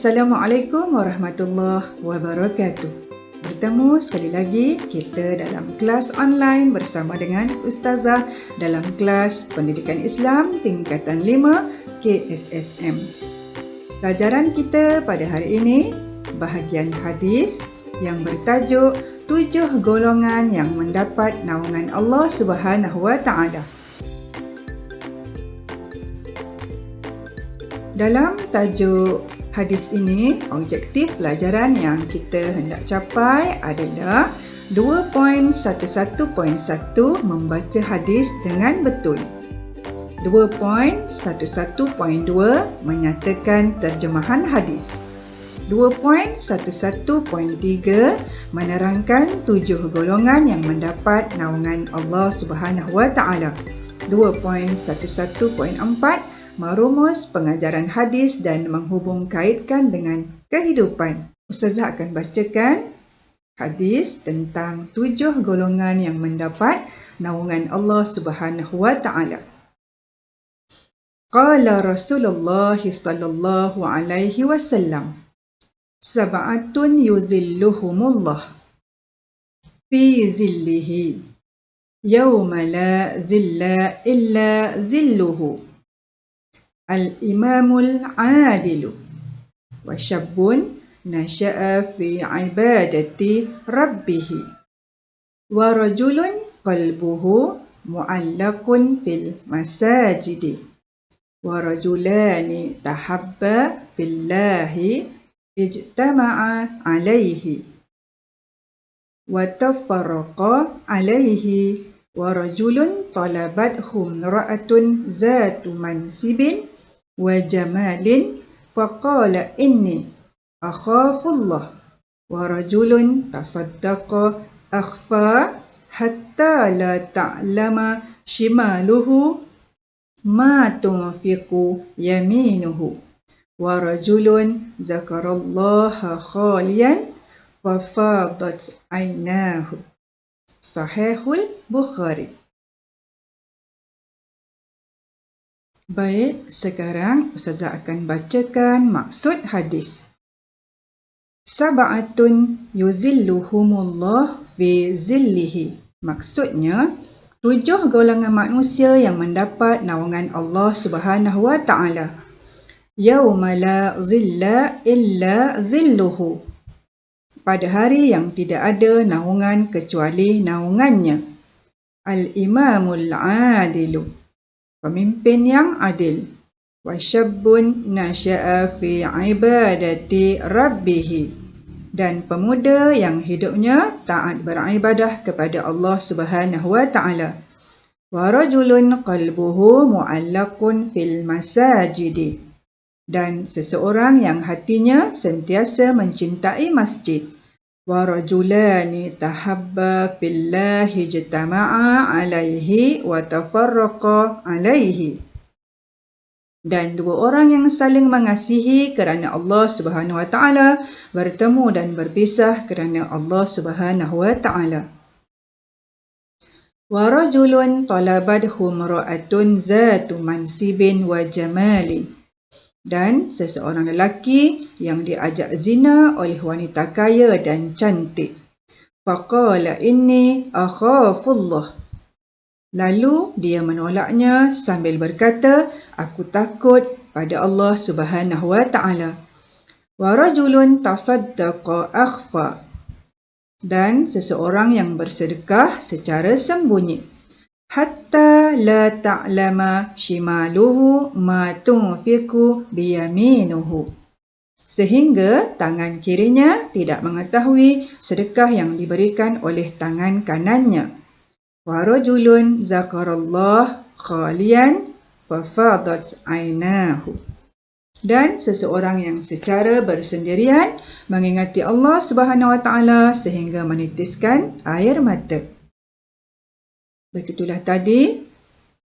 Assalamualaikum warahmatullahi wabarakatuh. Bertemu sekali lagi kita dalam kelas online bersama dengan Ustazah dalam kelas Pendidikan Islam tingkatan 5 KSSM. Pelajaran kita pada hari ini bahagian hadis yang bertajuk 7 golongan yang mendapat naungan Allah Subhanahu wa taala. Dalam tajuk hadis ini, objektif pelajaran yang kita hendak capai adalah 2.11.1 membaca hadis dengan betul. 2.11.2 menyatakan terjemahan hadis. 2.11.3 menerangkan 7 golongan yang mendapat naungan Allah Subhanahu wa taala. 2.11.4 merumus pengajaran hadis dan menghubung kaitkan dengan kehidupan. Ustazah akan bacakan hadis tentang 7 golongan yang mendapat naungan Allah Subhanahu wa taala. Qala Rasulullah sallallahu alaihi wasallam, sab'atun yuzilluhumullah fi zillihi yawma la zilla illa zilluhu. Al-imamul adilu wa syabbun nasha'a fi ibadati rabbih wa rajulun qalbuhu mu'allaqun fil masajidi wa rajulani tahabba billahi ijtama'a alaihi wa tafarraqa alaihi wa rajulun talabathum ra'atun zatu mansibin wa jamalin faqala inni akhafullah wa rajulun tasaddaqa akhfa hatta la ta'lama shimaluhu ma tunfiqu yaminuhu wa rajulun zakarallaha khaliyan fa fadat aynahu. Sahihul Bukhari. Baik, sekarang Ustazah akan bacakan maksud hadis. Sab'atun yuzilluhumullah fi zillihi. Maksudnya, 7 golongan manusia yang mendapat naungan Allah Subhanahu wa taala. Yauma la zilla illa zilluhu. Pada hari yang tidak ada naungan kecuali naungannya. Al-imamul adilu. Pemimpin yang adil. Wa syabbun nasha'a fi ibadati rabbih. Dan pemuda yang hidupnya taat beribadah kepada Allah Subhanahu wa taala. Wa rajulun qalbuhu mu'allaqun fil masajidi. Dan seseorang yang hatinya sentiasa mencintai masjid. Wa rajulani tahabba fillahi ijtama'a alaihi wa tafarraqa alaihi. Dan 2 orang yang saling mengasihi kerana Allah Subhanahu wa taala bertemu dan berpisah kerana Allah Subhanahu wa taala. Wa rajulun talabathum ra'atun zatu mansibin wa jamalin. Dan seseorang lelaki yang diajak zina oleh wanita kaya dan cantik. Faqala inni akhafullah. Lalu dia menolaknya sambil berkata, aku takut pada Allah Subhanahu wa taala. Wa rajulun tasaddaqa akhfa. Dan seseorang yang bersedekah secara sembunyi. Hatta la ta'lama shimaluhu ma tunfiqu biyaminuhu. Sehingga tangan kirinya tidak mengetahui sedekah yang diberikan oleh tangan kanannya. Wa rajulun zakarallah khaliyan fa fadat aynahu. Dan seseorang yang secara bersendirian mengingati Allah Subhanahu wa taala sehingga menitiskan air mata. Begitulah tadi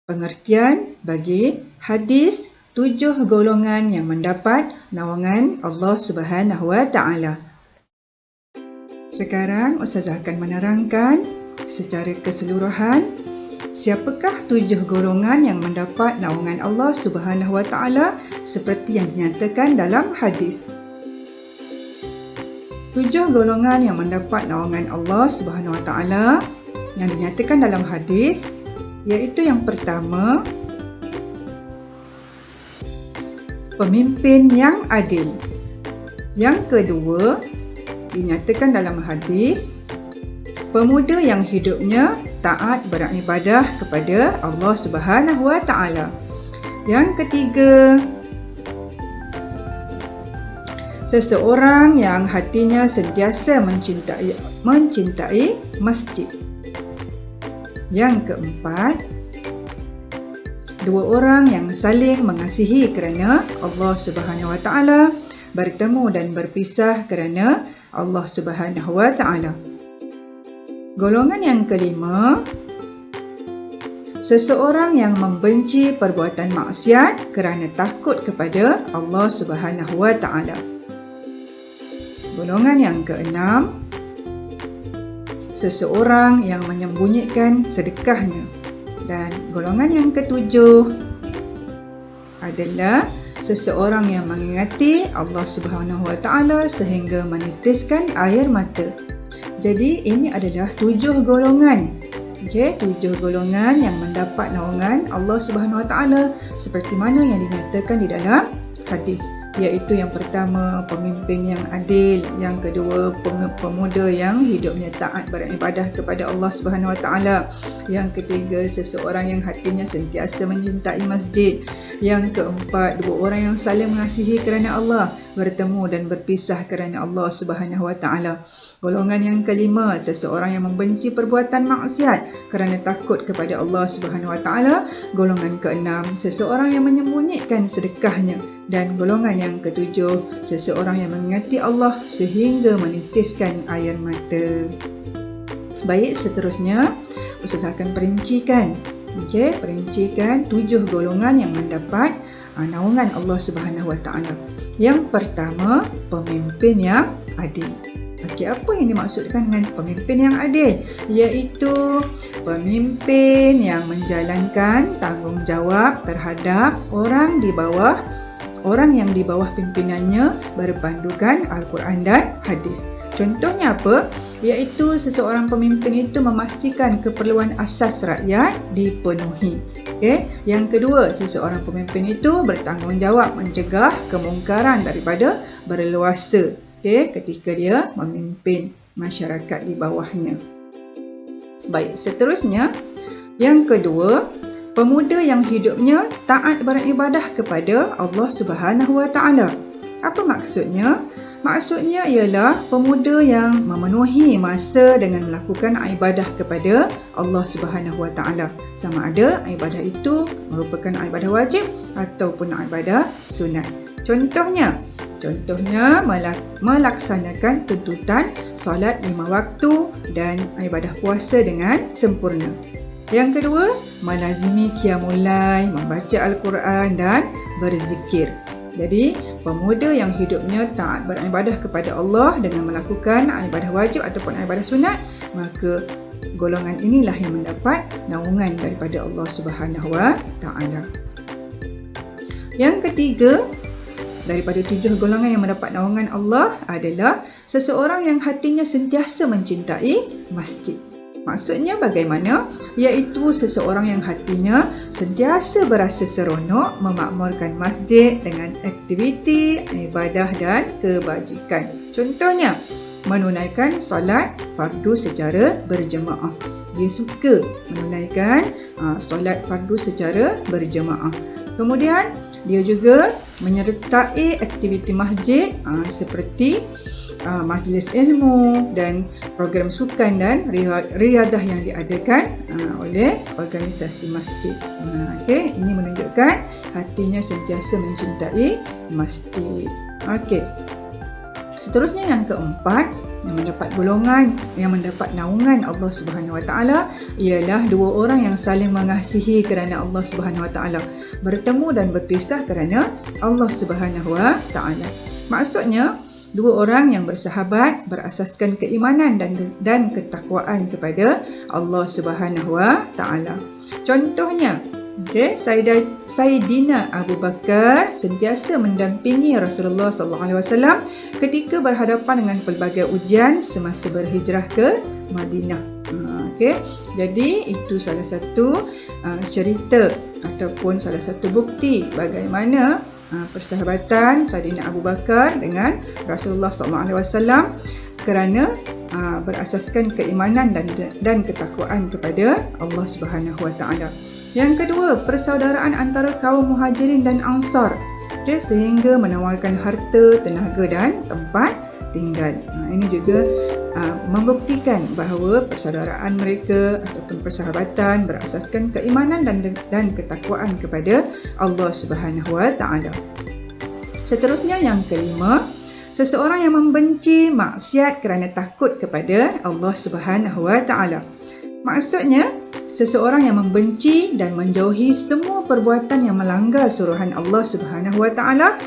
pengertian bagi hadis 7 golongan yang mendapat naungan Allah Subhanahu wa taala. Sekarang Ustazah akan menerangkan secara keseluruhan siapakah 7 golongan yang mendapat naungan Allah Subhanahu wa taala seperti yang dinyatakan dalam hadis. 7 golongan yang mendapat naungan Allah Subhanahu Wa Taala yang dinyatakan dalam hadis, iaitu yang pertama, pemimpin yang adil. Yang kedua, dinyatakan dalam hadis, pemuda yang hidupnya taat beribadah kepada Allah Subhanahu Wa Taala. Yang ketiga, seseorang yang hatinya sentiasa mencintai masjid. Yang keempat, 2 orang yang saling mengasihi kerana Allah Subhanahu Wa Taala, bertemu dan berpisah kerana Allah Subhanahu Wa Taala. Golongan yang kelima, seseorang yang membenci perbuatan maksiat kerana takut kepada Allah Subhanahu Wa Taala. Golongan yang keenam, seseorang yang menyembunyikan sedekahnya. Dan golongan yang ketujuh adalah seseorang yang mengingati Allah Subhanahu Wa Taala sehingga menitiskan air mata. Jadi ini adalah 7 golongan. Okey, 7 golongan yang mendapat naungan Allah Subhanahu Wa Taala seperti mana yang dinyatakan di dalam hadis, iaitu yang pertama, pemimpin yang adil, yang kedua, pemuda yang hidupnya taat beribadah kepada Allah Subhanahu Wa Taala, yang ketiga, seseorang yang hatinya sentiasa mencintai masjid, yang keempat, 2 orang yang saling mengasihi kerana Allah, bertemu dan berpisah kerana Allah Subhanahu Wa Taala. Golongan yang kelima, seseorang yang membenci perbuatan maksiat kerana takut kepada Allah Subhanahu Wa Taala. Golongan keenam, seseorang yang menyembunyikan sedekahnya. Dan golongan yang ketujuh, seseorang yang mengingati Allah sehingga menitiskan air mata. Baik, seterusnya Ustaz akan perincikan. Okey, perincikan 7 golongan yang mendapat naungan Allah Subhanahu Wa Taala. Yang pertama, pemimpin yang adil. Okey, apa yang dimaksudkan dengan pemimpin yang adil? Iaitu pemimpin yang menjalankan tanggungjawab terhadap orang yang di bawah pimpinannya berpandukan Al-Quran dan hadis. Contohnya apa? Iaitu seseorang pemimpin itu memastikan keperluan asas rakyat dipenuhi. Okay. Yang kedua, seseorang pemimpin itu bertanggungjawab mencegah kemungkaran daripada berleluasa, ketika dia memimpin masyarakat di bawahnya. Baik, seterusnya, yang kedua, pemuda yang hidupnya taat beribadah kepada Allah Subhanahu Wa Taala. Apa maksudnya? Maksudnya ialah pemuda yang memenuhi masa dengan melakukan ibadah kepada Allah Subhanahu Wa Taala. Sama ada ibadah itu merupakan ibadah wajib ataupun ibadah sunat. Contohnya melaksanakan tuntutan solat 5 waktu dan ibadah puasa dengan sempurna. Yang kedua, melazimi qiyamul lail, membaca Al-Quran dan berzikir. Jadi, pemuda yang hidupnya taat beribadah kepada Allah dengan melakukan ibadah wajib ataupun ibadah sunat, maka golongan inilah yang mendapat naungan daripada Allah Subhanahu Wa Taala. Yang ketiga, daripada 7 golongan yang mendapat naungan Allah adalah seseorang yang hatinya sentiasa mencintai masjid. Maksudnya bagaimana? Iaitu seseorang yang hatinya sentiasa berasa seronok memakmurkan masjid dengan aktiviti, ibadah dan kebajikan. Contohnya, menunaikan solat fardu secara berjemaah. Dia suka menunaikan solat fardu secara berjemaah. Kemudian, dia juga menyertai aktiviti masjid seperti majlis ilmu dan program sukan dan riadah yang diadakan oleh organisasi masjid. Okey, ini menunjukkan hatinya sentiasa mencintai masjid. Okey. Seterusnya yang keempat, yang mendapat golongan yang mendapat naungan Allah Subhanahu Wa Taala ialah 2 orang yang saling mengasihi kerana Allah Subhanahu Wa Taala, bertemu dan berpisah kerana Allah Subhanahu Wa Taala. Maksudnya 2 orang yang bersahabat berasaskan keimanan dan ketakwaan kepada Allah Subhanahu Wa Taala. Contohnya, Okey, Sayyidina Abu Bakar sentiasa mendampingi Rasulullah SAW ketika berhadapan dengan pelbagai ujian semasa berhijrah ke Madinah. Okey, jadi itu salah satu cerita ataupun salah satu bukti bagaimana persahabatan Sayyidina Abu Bakar dengan Rasulullah SAW kerana berasaskan keimanan dan ketakwaan kepada Allah Subhanahu Wa Taala. Yang kedua, persaudaraan antara kaum Muhajirin dan Ansar, sehingga menawarkan harta, tenaga dan tempat tinggal. Ini juga membuktikan bahawa persaudaraan mereka ataupun persahabatan berasaskan keimanan dan ketakwaan kepada Allah Subhanahu Wa Taala. Seterusnya yang kelima, seseorang yang membenci maksiat kerana takut kepada Allah Subhanahu Wa Taala. Maksudnya, seseorang yang membenci dan menjauhi semua perbuatan yang melanggar suruhan Allah Subhanahu Wa Taala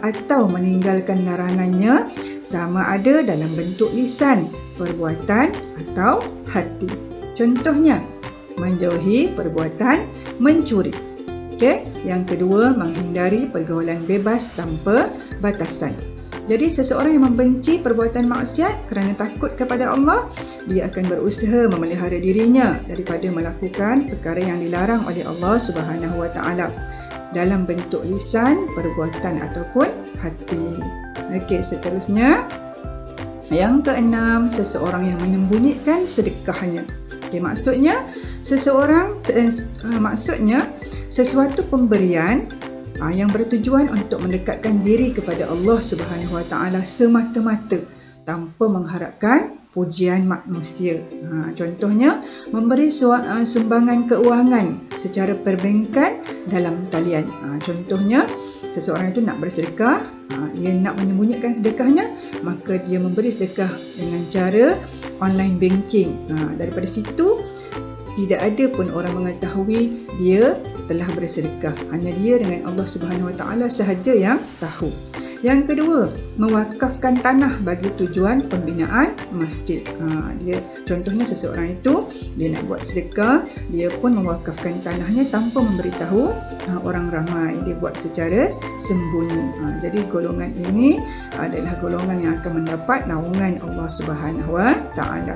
atau meninggalkan larangannya, sama ada dalam bentuk lisan, perbuatan atau hati. Contohnya, menjauhi perbuatan mencuri. Okey, yang kedua, menghindari pergaulan bebas tanpa batasan. Jadi seseorang yang membenci perbuatan maksiat kerana takut kepada Allah, dia akan berusaha memelihara dirinya daripada melakukan perkara yang dilarang oleh Allah Subhanahu Wa Taala dalam bentuk lisan, perbuatan ataupun hati. Okey, seterusnya yang keenam, seseorang yang menyembunyikan sedekahnya. Okey, maksudnya sesuatu pemberian yang bertujuan untuk mendekatkan diri kepada Allah Subhanahu Wa Taala semata-mata tanpa mengharapkan pujian manusia. Contohnya, memberi sumbangan keuangan secara perbankan dalam talian. Contohnya, seseorang itu nak bersedekah, dia nak menyembunyikan sedekahnya, maka dia memberi sedekah dengan cara online banking. Daripada situ, tidak ada pun orang mengetahui dia telah bersedekah. Hanya dia dengan Allah Subhanahu Wa Taala sahaja yang tahu. Yang kedua, mewakafkan tanah bagi tujuan pembinaan masjid. Contohnya seseorang itu, dia nak buat sedekah, dia pun mewakafkan tanahnya tanpa memberitahu orang ramai. Dia buat secara sembunyi. Jadi golongan ini adalah golongan yang akan mendapat naungan Allah Subhanahu Wa Taala.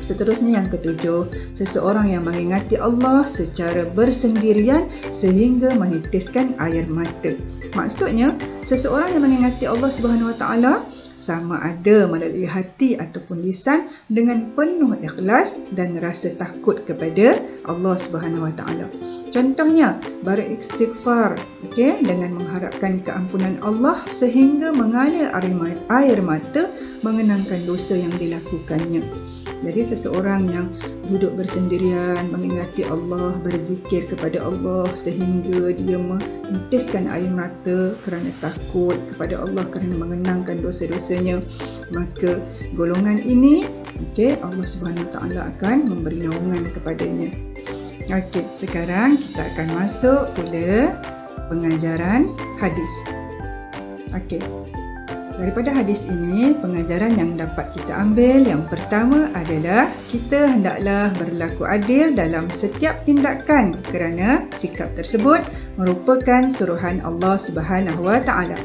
Seterusnya yang ketujuh, seseorang yang mengingati Allah secara bersendirian sehingga menitiskan air mata. Maksudnya, seseorang yang mengingati Allah Subhanahu Wa Taala sama ada melalui hati ataupun lisan dengan penuh ikhlas dan rasa takut kepada Allah Subhanahu Wa Taala. Contohnya, beristighfar dengan mengharapkan keampunan Allah sehingga mengalir air mata mengenangkan dosa yang dilakukannya. Jadi seseorang yang duduk bersendirian, mengingati Allah, berzikir kepada Allah sehingga dia menitiskan air mata kerana takut kepada Allah, kerana mengenangkan dosa-dosanya, maka golongan ini Allah Subhanahu Wa Taala akan memberi naungan kepadanya. Okey, sekarang kita akan masuk pula pengajaran hadis. Okey. Daripada hadis ini, pengajaran yang dapat kita ambil yang pertama adalah kita hendaklah berlaku adil dalam setiap tindakan kerana sikap tersebut merupakan suruhan Allah Subhanahu Wa Taala.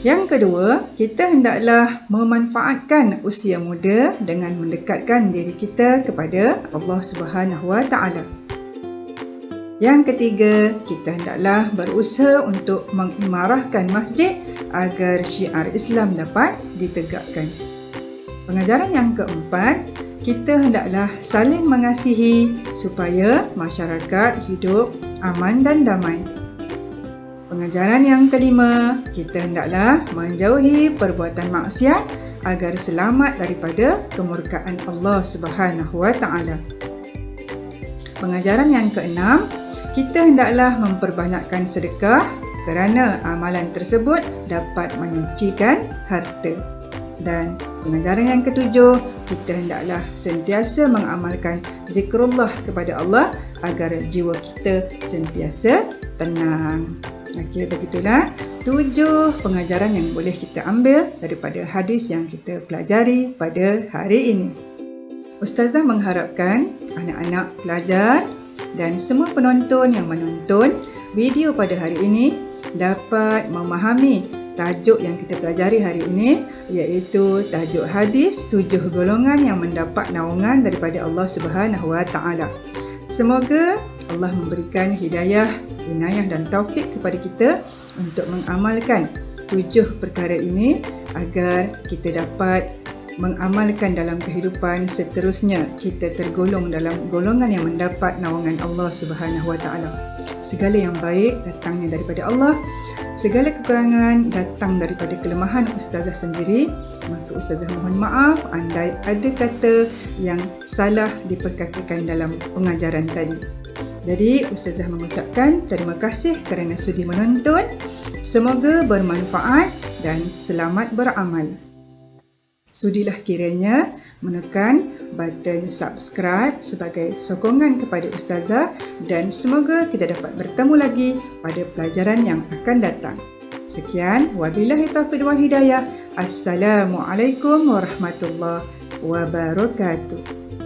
Yang kedua, kita hendaklah memanfaatkan usia muda dengan mendekatkan diri kita kepada Allah Subhanahu Wa Taala. Yang ketiga, kita hendaklah berusaha untuk mengimarahkan masjid agar syiar Islam dapat ditegakkan. Pengajaran yang keempat, kita hendaklah saling mengasihi supaya masyarakat hidup aman dan damai. Pengajaran yang kelima, kita hendaklah menjauhi perbuatan maksiat agar selamat daripada kemurkaan Allah Subhanahu Wa Taala. Pengajaran yang keenam, kita hendaklah memperbanyakkan sedekah kerana amalan tersebut dapat menyucikan harta. Dan pengajaran yang ketujuh, kita hendaklah sentiasa mengamalkan zikrullah kepada Allah agar jiwa kita sentiasa tenang. Okey, begitulah 7 pengajaran yang boleh kita ambil daripada hadis yang kita pelajari pada hari ini. Ustazah mengharapkan anak-anak pelajar dan semua penonton yang menonton video pada hari ini dapat memahami tajuk yang kita pelajari hari ini, iaitu tajuk hadis 7 golongan yang mendapat naungan daripada Allah Subhanahu Wa Taala. Semoga Allah memberikan hidayah, inayah dan taufik kepada kita untuk mengamalkan 7 perkara ini agar kita dapat mengamalkan dalam kehidupan seterusnya, kita tergolong dalam golongan yang mendapat naungan Allah Subhanahu Wa Taala. Segala yang baik datangnya daripada Allah, segala kekurangan datang daripada kelemahan ustazah sendiri. Maka ustazah mohon maaf andai ada kata yang salah diperkatakan dalam pengajaran tadi. Jadi ustazah mengucapkan terima kasih kerana sudi menonton. Semoga bermanfaat dan selamat beramal. Sudilah kiranya menekan button subscribe sebagai sokongan kepada ustazah dan semoga kita dapat bertemu lagi pada pelajaran yang akan datang. Sekian, wabillahi taufiq wal hidayah. Assalamualaikum warahmatullahi wabarakatuh.